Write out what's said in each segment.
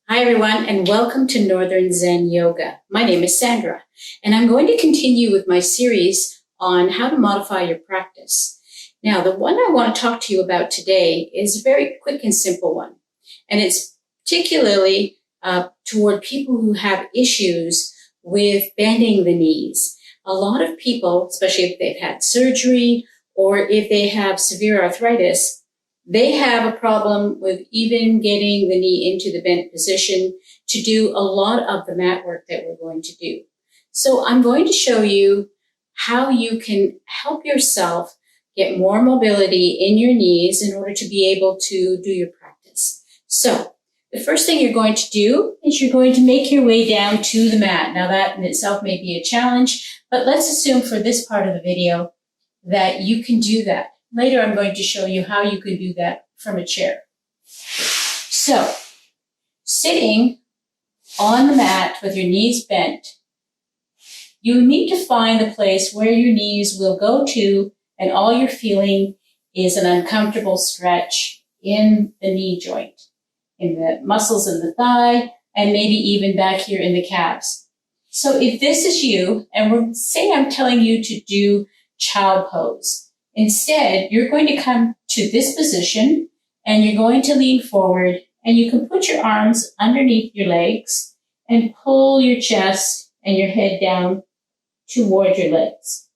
Hi everyone, and welcome to Northern Zen Yoga. My name is Sandra, and I'm going to continue with my series on how to modify your practice. Now, the one I want to talk to you about today is a very quick and simple one, and it's particularly toward people who have issues with bending the knees. A lot of people, especially if they've had surgery or if they have severe arthritis, they have a problem with even getting the knee into the bent position to do a lot of the mat work that we're going to do. So I'm going to show you how you can help yourself get more mobility in your knees in order to be able to do your practice. So the first thing you're going to do is you're going to make your way down to the mat. Now that in itself may be a challenge, but let's assume for this part of the video that you can do that. Later, I'm going to show you how you can do that from a chair. So, sitting on the mat with your knees bent, you need to find the place where your knees will go to, and all you're feeling is an uncomfortable stretch in the knee joint, in the muscles in the thigh, and maybe even back here in the calves. So if this is you, and say I'm telling you to do child pose, instead, you're going to come to this position and you're going to lean forward, and you can put your arms underneath your legs and pull your chest and your head down toward your legs.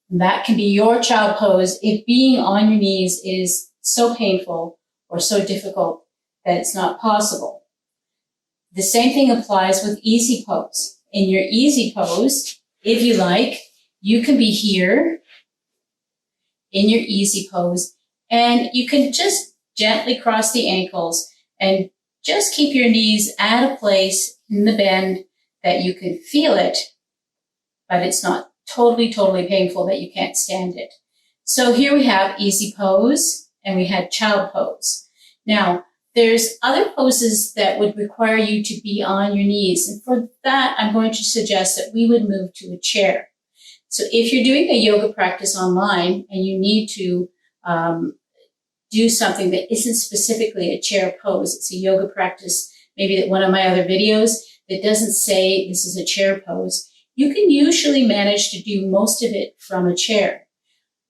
And that can be your child pose if being on your knees is so painful or so difficult that it's not possible. The same thing applies with easy pose. In your easy pose, if you like, you can be here in your easy pose, and you can just gently cross the ankles and just keep your knees at a place in the bend that you can feel it, but it's not totally painful that you can't stand it. So here we have easy pose, and we had child pose. Now, there's other poses that would require you to be on your knees. And for that, I'm going to suggest that we would move to a chair. So if you're doing a yoga practice online and you need to do something that isn't specifically a chair pose, it's a yoga practice, maybe that one of my other videos that doesn't say this is a chair pose, you can usually manage to do most of it from a chair.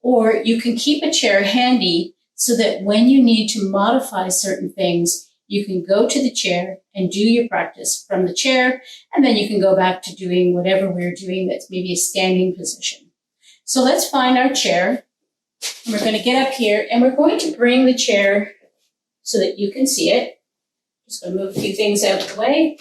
Or you can keep a chair handy so that when you need to modify certain things, you can go to the chair and do your practice from the chair, and then you can go back to doing whatever we're doing that's maybe a standing position. So let's find our chair. And we're going to get up here, and we're going to bring the chair so that you can see it. Just going to move a few things out of the way.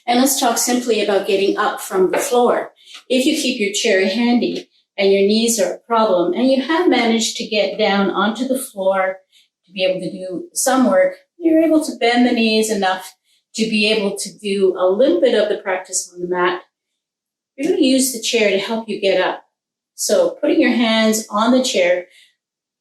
And let's talk simply about getting up from the floor. If you keep your chair handy and your knees are a problem, and you have managed to get down onto the floor to be able to do some work, you're able to bend the knees enough to be able to do a little bit of the practice on the mat. You're going to use the chair to help you get up. So putting your hands on the chair,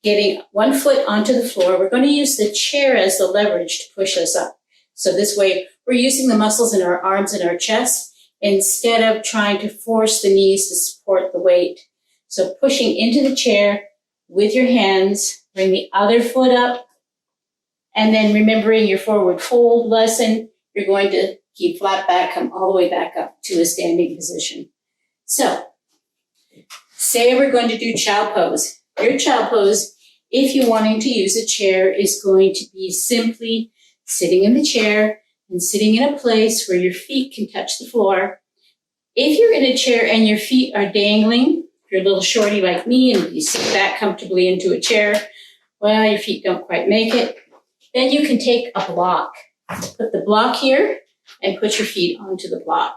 getting one foot onto the floor, we're going to use the chair as the leverage to push us up. So this way, we're using the muscles in our arms and our chest instead of trying to force the knees to support the weight. So pushing into the chair with your hands, bring the other foot up, and then remembering your forward fold lesson, you're going to keep flat back, come all the way back up to a standing position. So, say we're going to do child pose. Your child pose, if you're wanting to use a chair, is going to be simply sitting in the chair and sitting in a place where your feet can touch the floor. If you're in a chair and your feet are dangling, if you're a little shorty like me and you sit back comfortably into a chair, well, your feet don't quite make it, then you can take a block. Put the block here and put your feet onto the block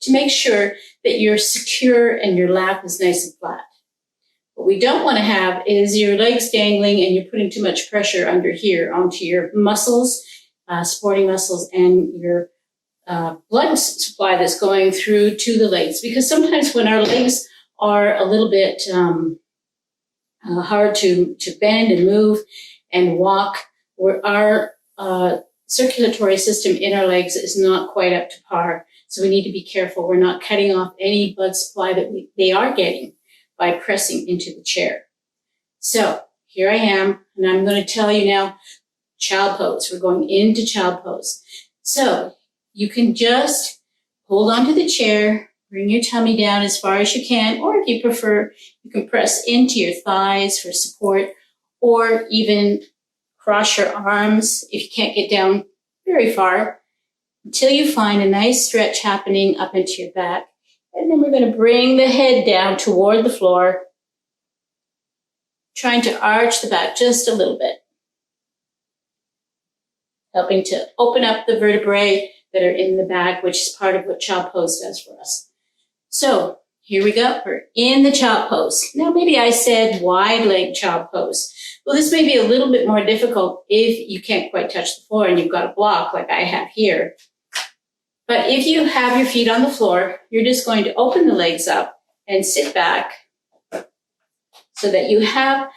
to make sure that you're secure and your lap is nice and flat. What we don't want to have is your legs dangling and you're putting too much pressure under here onto your muscles, supporting muscles, and your blood supply that's going through to the legs. Because sometimes when our legs are a little bit hard to bend and move and walk, where our circulatory system in our legs is not quite up to par. So we need to be careful. We're not cutting off any blood supply that they are getting by pressing into the chair. So here I am, and I'm going to tell you now, child pose. We're going into child pose. So you can just hold onto the chair, bring your tummy down as far as you can, or if you prefer, you can press into your thighs for support, or even cross your arms if you can't get down very far, until you find a nice stretch happening up into your back. And then we're going to bring the head down toward the floor, trying to arch the back just a little bit, helping to open up the vertebrae that are in the back, which is part of what child pose does for us. So here we go. We're in the child pose. Now, maybe I said wide leg child pose. Well, this may be a little bit more difficult if you can't quite touch the floor and you've got a block like I have here. But if you have your feet on the floor, you're just going to open the legs up and sit back so that you have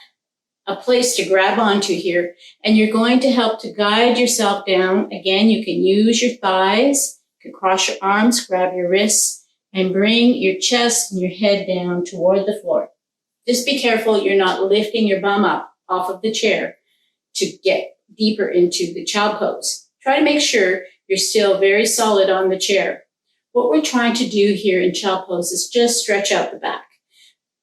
a place to grab onto here, and you're going to help to guide yourself down. Again, you can use your thighs, you can cross your arms, grab your wrists, and bring your chest and your head down toward the floor. Just be careful you're not lifting your bum up off of the chair to get deeper into the child pose. Try to make sure you're still very solid on the chair. What we're trying to do here in child pose is just stretch out the back.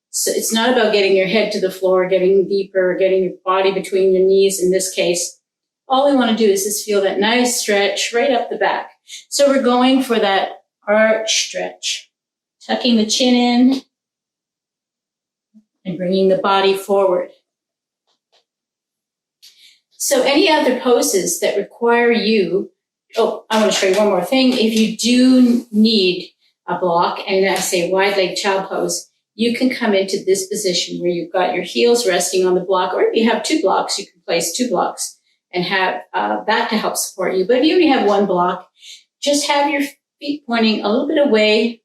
So it's not about getting your head to the floor, getting deeper, getting your body between your knees in this case. All we want to do is just feel that nice stretch right up the back. So we're going for that arch stretch, tucking the chin in and bringing the body forward. So any other poses that require you, I want to show you one more thing. If you do need a block, and I say wide leg child pose, you can come into this position where you've got your heels resting on the block, or if you have two blocks, you can place two blocks and have that to help support you. But if you only have one block, just have your feet pointing a little bit away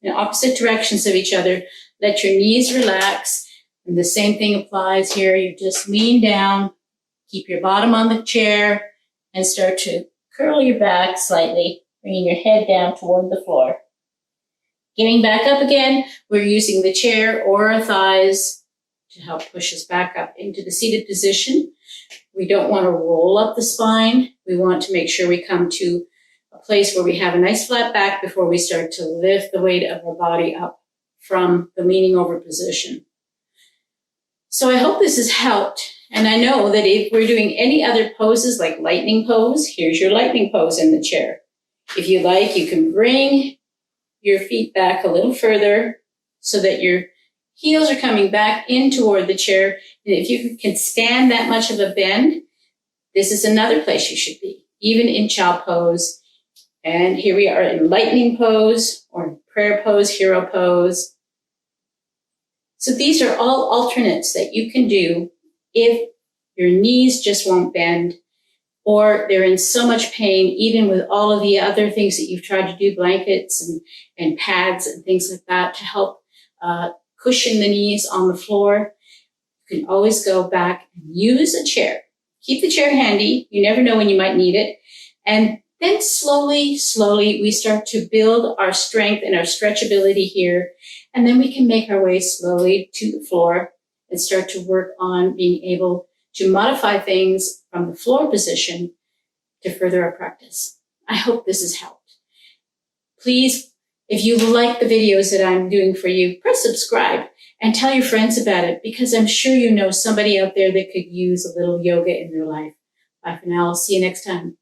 in opposite directions of each other. Let your knees relax. And the same thing applies here. You just lean down, keep your bottom on the chair, and start to curl your back slightly, bringing your head down toward the floor. Getting back up again, we're using the chair or our thighs to help push us back up into the seated position. We don't want to roll up the spine. We want to make sure we come to a place where we have a nice flat back before we start to lift the weight of our body up from the leaning over position. So I hope this has helped. And I know that if we're doing any other poses like lightning pose, here's your lightning pose in the chair. If you like, you can bring your feet back a little further so that your heels are coming back in toward the chair. And if you can stand that much of a bend, this is another place you should be, even in child pose. And here we are in lightning pose or prayer pose, hero pose. So these are all alternates that you can do if your knees just won't bend, or they're in so much pain, even with all of the other things that you've tried to do, blankets and pads and things like that to help cushion the knees on the floor. You can always go back and use a chair. Keep the chair handy. You never know when you might need it. And then slowly, we start to build our strength and our stretchability here. And then we can make our way slowly to the floor and start to work on being able to modify things from the floor position to further our practice. I hope this has helped. Please, if you like the videos that I'm doing for you, press subscribe and tell your friends about it, because I'm sure you know somebody out there that could use a little yoga in their life. Bye for now. I'll see you next time.